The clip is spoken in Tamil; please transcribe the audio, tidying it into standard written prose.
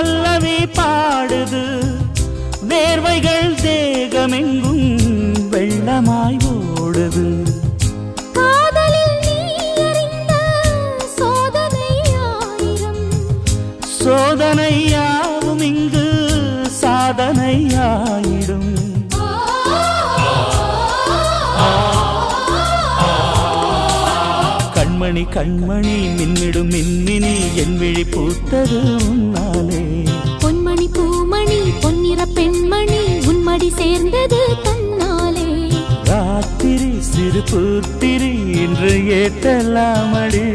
பல்லவி பாடுது வேர்வைகள் தேகமெங்கும் வெள்ளமாய் ஓடுது காதலில் நீ அறிந்த சோதனை ஆயிரம் சோதனையாவும் இங்கு சாதனையாயிடும் கண்மணி கண்மணி மின்னிடும் மின்மினி என் விழி பூத்தது உன்னாலே பொன்மணி பூமணி பொன்னிற பெண்மணி உன்மடி சேர்ந்தது தன்னாலே ராத்திரி சிறு பூத்திரி இன்று ஏற்றலாமடி